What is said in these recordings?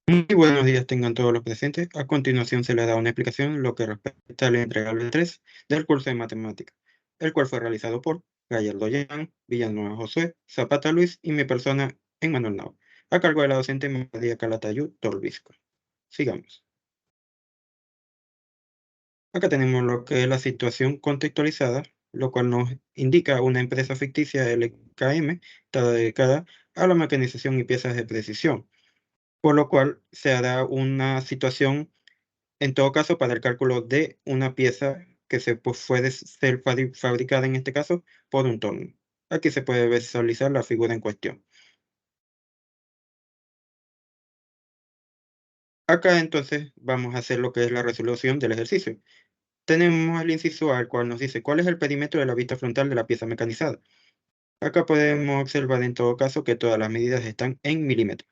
Muy buenos días tengan todos los presentes. A continuación se les da una explicación en lo que respecta al entregable 3 del curso de matemáticas, el cual fue realizado por Gallardo Jan, Villanueva Josué, Zapata Luis y mi persona, Emmanuel Nava, a cargo de la docente María Calatayud Torbisco. Sigamos. Acá tenemos lo que es la situación contextualizada, lo cual nos indica una empresa ficticia LKM, está dedicada a la mecanización y piezas de precisión, por lo cual se hará una situación. En todo caso, para el cálculo de una pieza que puede ser fabricada en este caso por un torno. Aquí se puede visualizar la figura en cuestión. Acá entonces vamos a hacer lo que es la resolución del ejercicio. Tenemos el inciso A, el cual nos dice cuál es el perímetro de la vista frontal de la pieza mecanizada. Acá podemos observar en todo caso que todas las medidas están en milímetros.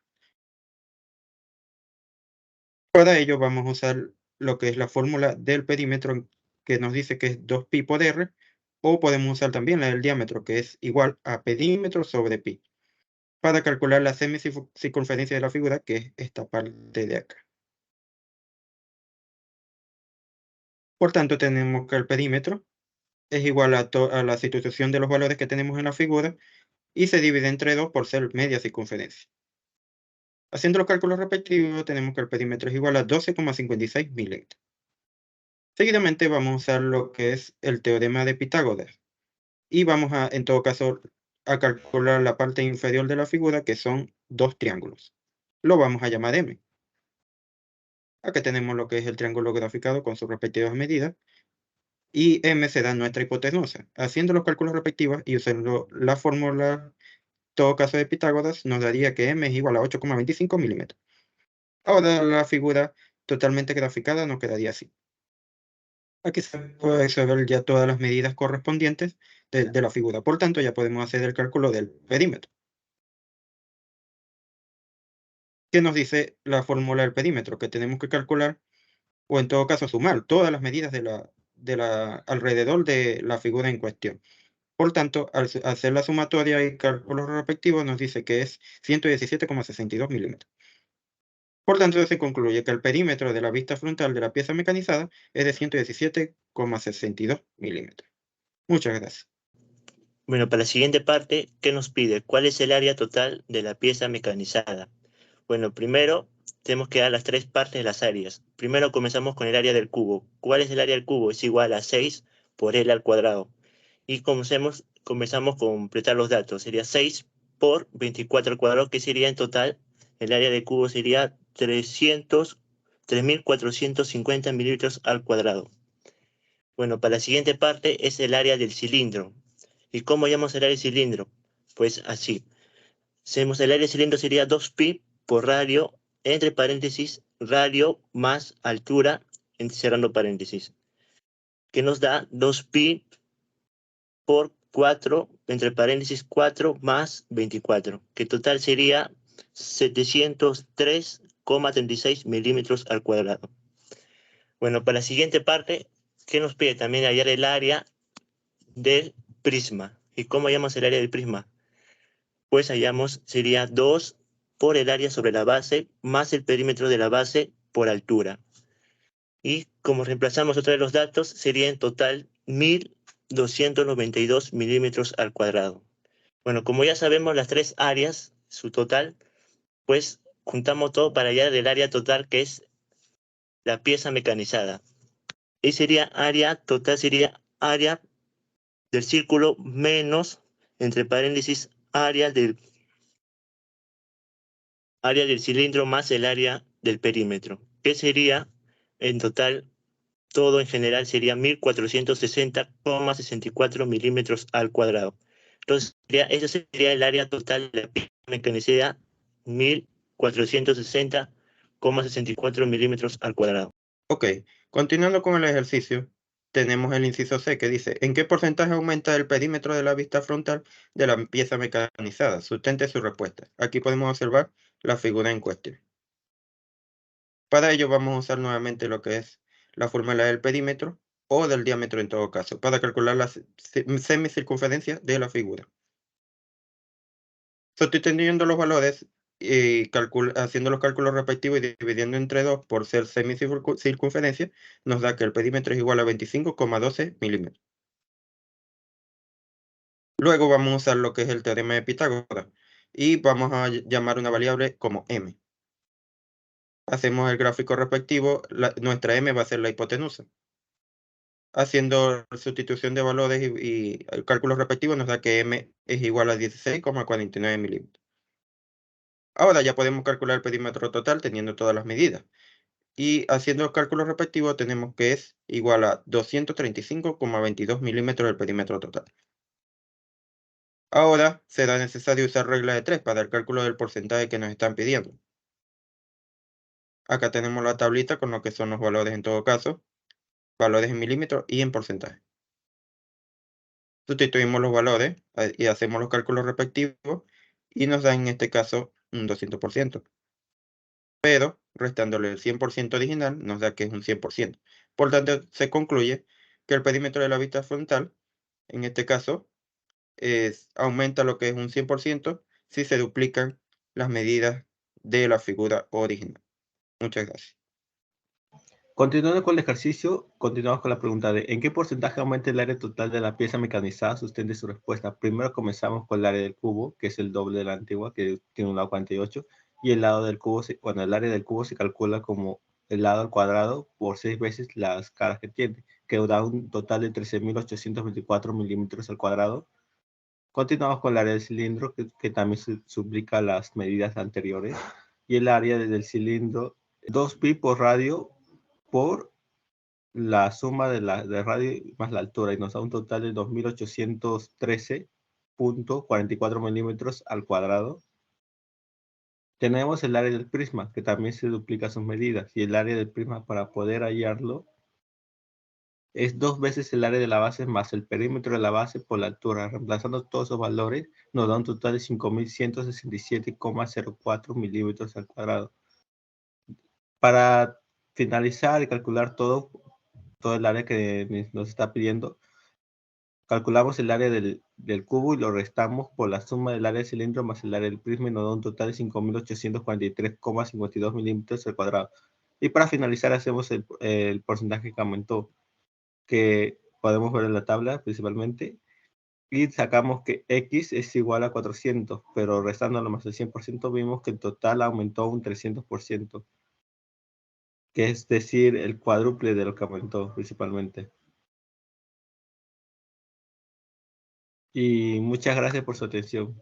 Para ello vamos a usar lo que es la fórmula del perímetro, que nos dice que es 2pi por r, o podemos usar también la del diámetro, que es igual a perímetro sobre pi, para calcular la semicircunferencia de la figura, que es esta parte de acá. Por tanto, tenemos que el perímetro es igual a la sustitución de los valores que tenemos en la figura y se divide entre 2 por ser media circunferencia. Haciendo los cálculos respectivos, tenemos que el perímetro es igual a 12,56 milímetros. Seguidamente vamos a usar lo que es el teorema de Pitágoras y vamos a, en todo caso, a calcular la parte inferior de la figura, que son dos triángulos. Lo vamos a llamar M. Acá tenemos lo que es el triángulo graficado con sus respectivas medidas y M será nuestra hipotenusa. Haciendo los cálculos respectivos y usando la fórmula, en todo caso de Pitágoras, nos daría que M es igual a 8,25 milímetros. Ahora la figura totalmente graficada nos quedaría así. Aquí se puede saber ya todas las medidas correspondientes de la figura. Por tanto, ya podemos hacer el cálculo del perímetro. ¿Qué nos dice la fórmula del perímetro? Que tenemos que calcular, o en todo caso sumar, todas las medidas alrededor de la figura en cuestión. Por tanto, al hacer la sumatoria y cálculos respectivos, nos dice que es 117,62 milímetros. Por tanto, se concluye que el perímetro de la vista frontal de la pieza mecanizada es de 117,62 milímetros. Muchas gracias. Bueno, para la siguiente parte, ¿qué nos pide? ¿Cuál es el área total de la pieza mecanizada? Bueno, primero tenemos que dar las tres partes de las áreas. Primero comenzamos con el área del cubo. ¿Cuál es el área del cubo? Es igual a 6 por L al cuadrado. Y comenzamos con completar los datos. Sería 6 por 24 al cuadrado, que sería en total, el área del cubo sería 3.450 milímetros al cuadrado. Bueno, para la siguiente parte es el área del cilindro. ¿Y cómo llamamos el área del cilindro? Pues así. El área del cilindro sería 2pi por radio, entre paréntesis, radio más altura, cerrando paréntesis, que nos da 2pi por 4, entre paréntesis, 4 más 24, que total sería 703,36 milímetros al cuadrado. Bueno, para la siguiente parte, ¿qué nos pide? También hallar el área del prisma. ¿Y cómo hallamos el área del prisma? Pues hallamos, sería 2 por el área sobre la base más el perímetro de la base por altura. Y como reemplazamos otra vez los datos, sería en total 1.292 milímetros al cuadrado. Bueno, como ya sabemos las tres áreas, su total, pues juntamos todo para hallar el área total, que es la pieza mecanizada. Y sería área total, sería área del círculo menos, entre paréntesis, área del cilindro más el área del perímetro, que sería en total, todo en general sería 1.460,64 milímetros al cuadrado. Entonces, eso sería el área total de la pieza mecanizada, 1.460,64 milímetros al cuadrado. Ok, continuando con el ejercicio, tenemos el inciso C que dice, ¿en qué porcentaje aumenta el perímetro de la vista frontal de la pieza mecanizada? Sustente su respuesta. Aquí podemos observar la figura en cuestión. Para ello vamos a usar nuevamente lo que es la fórmula del perímetro o del diámetro en todo caso, para calcular la semicircunferencia de la figura. Sustituyendo los valores y haciendo los cálculos respectivos y dividiendo entre 2 por ser semicircunferencia, nos da que el perímetro es igual a 25,12 milímetros. Luego vamos a usar lo que es el teorema de Pitágoras y vamos a llamar una variable como m. Hacemos el gráfico respectivo, nuestra m va a ser la hipotenusa. Haciendo sustitución de valores y el cálculo respectivo nos da que m es igual a 16,49 milímetros. Ahora ya podemos calcular el perímetro total teniendo todas las medidas. Y haciendo los cálculos respectivos tenemos que es igual a 235,22 milímetros del perímetro total. Ahora será necesario usar regla de 3 para el cálculo del porcentaje que nos están pidiendo. Acá tenemos la tablita con lo que son los valores en todo caso, valores en milímetros y en porcentaje. Sustituimos los valores y hacemos los cálculos respectivos y nos da en este caso un 200%. Pero restándole el 100% original nos da que es un 100%. Por tanto, se concluye que el perímetro de la vista frontal, en este caso, aumenta lo que es un 100% si se duplican las medidas de la figura original. Muchas gracias. Continuando con el ejercicio, continuamos con la pregunta de ¿en qué porcentaje aumenta el área total de la pieza mecanizada? Sustente su respuesta. Primero comenzamos con el área del cubo, que es el doble de la antigua, que tiene un lado 48, y el lado del cubo, el área del cubo se calcula como el lado al cuadrado por 6 veces las caras que tiene, que da un total de 13.824 milímetros al cuadrado. Continuamos con el área del cilindro, que también se suplica las medidas anteriores, y el área del cilindro 2pi por radio por la suma de radio más la altura, y nos da un total de 2.813.44 milímetros al cuadrado. Tenemos el área del prisma, que también se duplica sus medidas, y el área del prisma, para poder hallarlo, es 2 veces el área de la base más el perímetro de la base por la altura. Reemplazando todos esos valores, nos da un total de 5.167,04 milímetros al cuadrado. Para finalizar y calcular todo el área que nos está pidiendo, calculamos el área del cubo y lo restamos por la suma del área del cilindro más el área del prisma y nos da un total de 5.843,52 milímetros al cuadrado. Y para finalizar hacemos el porcentaje que aumentó, que podemos ver en la tabla principalmente, y sacamos que X es igual a 400, pero restándolo más el 100% vimos que el total aumentó un 300%, que es decir, el cuádruple de lo que aumentó principalmente. Y muchas gracias por su atención.